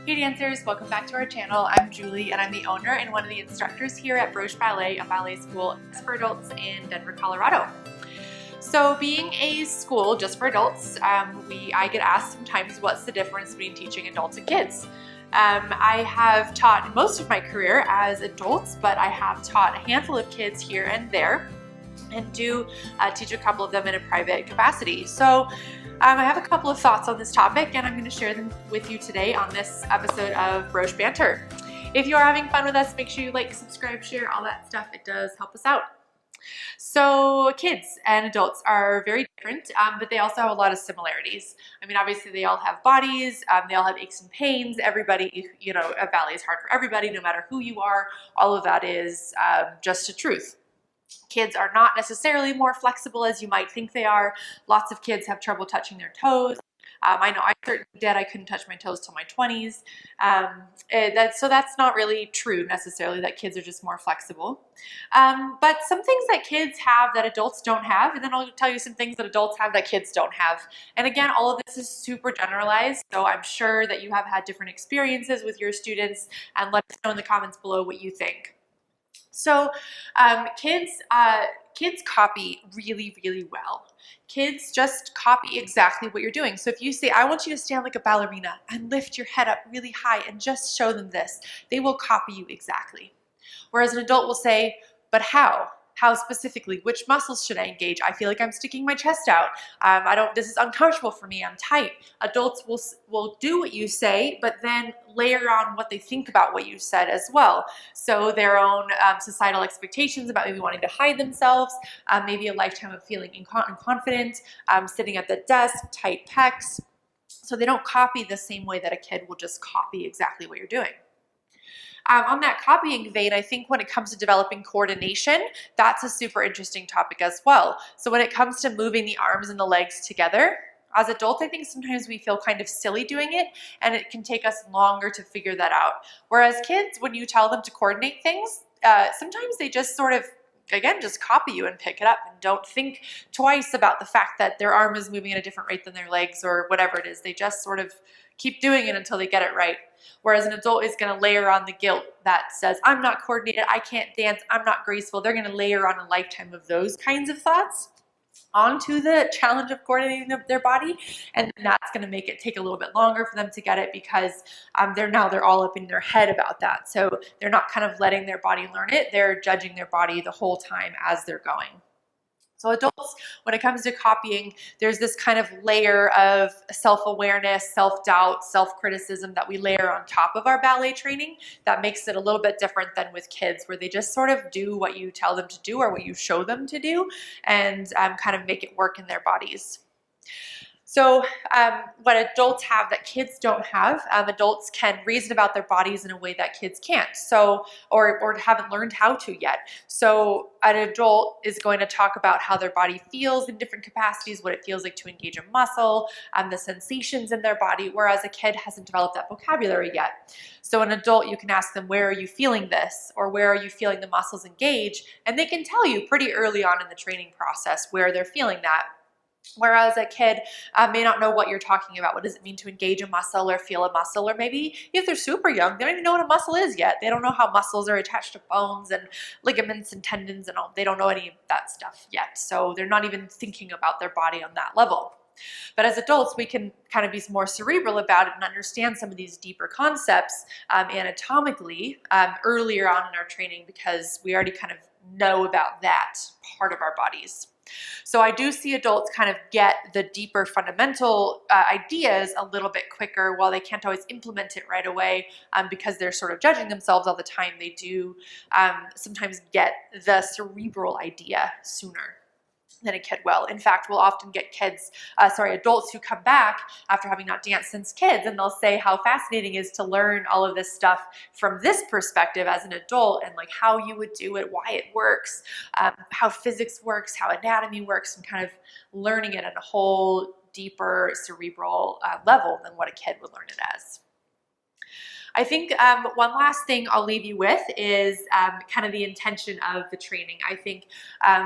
Hey dancers, welcome back to our channel. I'm Julie and I'm the owner and one of the instructors here at Broche Ballet, a ballet school for adults in Denver, Colorado. So being a school just for adults, I get asked sometimes what's the difference between teaching adults and kids. I have taught most of my career as adults, but I have taught a handful of kids here and there and do teach a couple of them in a private capacity. So I have a couple of thoughts on this topic and I'm going to share them with you today on this episode of Broche Banter. If you are having fun with us, make sure you like, subscribe, share, all that stuff. It does help us out. So kids and adults are very different, but they also have a lot of similarities. I mean, obviously they all have bodies, they all have aches and pains. Everybody, a ballet is hard for everybody, no matter who you are. All of that is just a truth. Kids are not necessarily more flexible as you might think they are. Lots of kids have trouble touching their toes. I know I certainly did. I couldn't touch my toes till my 20s. So that's not really true necessarily, that kids are just more flexible. But some things that kids have that adults don't have, and then I'll tell you some things that adults have that kids don't have. And again, all of this is super generalized, so I'm sure that you have had different experiences with your students, and let us know in the comments below what you think. So kids copy really, really well. Kids just copy exactly what you're doing. So if you say, I want you to stand like a ballerina and lift your head up really high and just show them this, they will copy you exactly. Whereas an adult will say, but how? How specifically? Which muscles should I engage? I feel like I'm sticking my chest out. This is uncomfortable for me. I'm tight. Adults will do what you say, but then layer on what they think about what you said as well. So their own societal expectations about maybe wanting to hide themselves, maybe a lifetime of feeling confident, sitting at the desk, tight pecs. So they don't copy the same way that a kid will just copy exactly what you're doing. On that copying vein, I think when it comes to developing coordination, that's a super interesting topic as well. So when it comes to moving the arms and the legs together, as adults, I think sometimes we feel kind of silly doing it, and it can take us longer to figure that out. Whereas kids, when you tell them to coordinate things, sometimes they just sort of, again, just copy you and pick it up and don't think twice about the fact that their arm is moving at a different rate than their legs or whatever it is. They just sort of keep doing it until they get it right. Whereas an adult is going to layer on the guilt that says, I'm not coordinated, I can't dance, I'm not graceful. They're going to layer on a lifetime of those kinds of thoughts onto the challenge of coordinating their body, and that's going to make it take a little bit longer for them to get it because they're all up in their head about that. So they're not kind of letting their body learn it, they're judging their body the whole time as they're going. So adults, when it comes to copying, there's this kind of layer of self-awareness, self-doubt, self-criticism that we layer on top of our ballet training that makes it a little bit different than with kids, where they just sort of do what you tell them to do or what you show them to do and kind of make it work in their bodies. So what adults have that kids don't have, adults can reason about their bodies in a way that kids can't, or haven't learned how to yet. So an adult is going to talk about how their body feels in different capacities, what it feels like to engage a muscle, the sensations in their body, whereas a kid hasn't developed that vocabulary yet. So an adult, you can ask them, where are you feeling this? Or where are you feeling the muscles engage? And they can tell you pretty early on in the training process where they're feeling that. Whereas a kid may not know what you're talking about. What does it mean to engage a muscle or feel a muscle? Or maybe if they're super young, they don't even know what a muscle is yet. They don't know how muscles are attached to bones and ligaments and tendons and all. They don't know any of that stuff yet. So they're not even thinking about their body on that level. But as adults, we can kind of be more cerebral about it and understand some of these deeper concepts anatomically earlier on in our training, because we already kind of know about that part of our bodies. So I do see adults kind of get the deeper fundamental ideas a little bit quicker. While they can't always implement it right away because they're sort of judging themselves all the time, they do sometimes get the cerebral idea sooner than a kid will. In fact, we'll often get adults who come back after having not danced since kids, and they'll say how fascinating it is to learn all of this stuff from this perspective as an adult, and like how you would do it, why it works, how physics works, how anatomy works, and kind of learning it at a whole deeper cerebral level than what a kid would learn it as. I think one last thing I'll leave you with is kind of the intention of the training. I think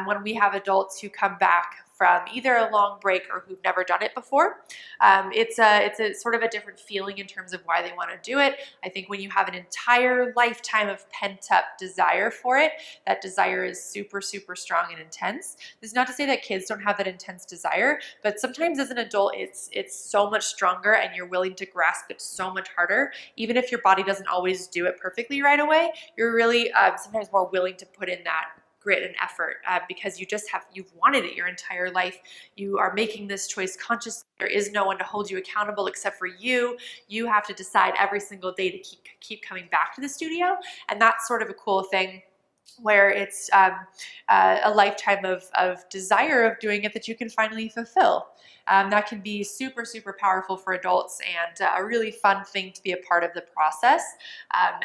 when we have adults who come back from either a long break or who've never done it before. It's a sort of a different feeling in terms of why they want to do it. I think when you have an entire lifetime of pent-up desire for it, that desire is super, super strong and intense. This is not to say that kids don't have that intense desire, but sometimes as an adult, it's so much stronger and you're willing to grasp it so much harder. Even if your body doesn't always do it perfectly right away, you're really sometimes more willing to put in that grit and effort because you've wanted it your entire life. You are making this choice consciously. There is no one to hold you accountable except for you. You have to decide every single day to keep coming back to the studio, and that's sort of a cool thing where it's a lifetime of desire of doing it that you can finally fulfill. That can be super, super powerful for adults and a really fun thing to be a part of the process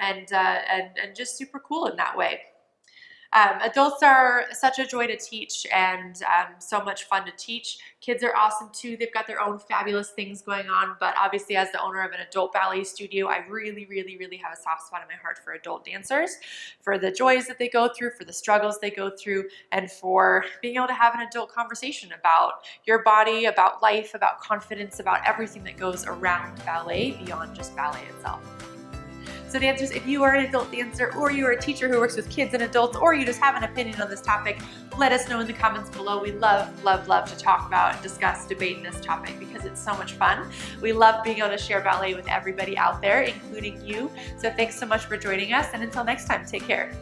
and just super cool in that way. Adults are such a joy to teach and so much fun to teach. Kids are awesome too. They've got their own fabulous things going on, but obviously as the owner of an adult ballet studio, I really, really, really have a soft spot in my heart for adult dancers, for the joys that they go through, for the struggles they go through, and for being able to have an adult conversation about your body, about life, about confidence, about everything that goes around ballet beyond just ballet itself. So dancers, if you are an adult dancer or you are a teacher who works with kids and adults, or you just have an opinion on this topic, let us know in the comments below. We love, love, love to talk about, discuss, debate this topic because it's so much fun. We love being able to share ballet with everybody out there, including you. So thanks so much for joining us, and until next time, take care.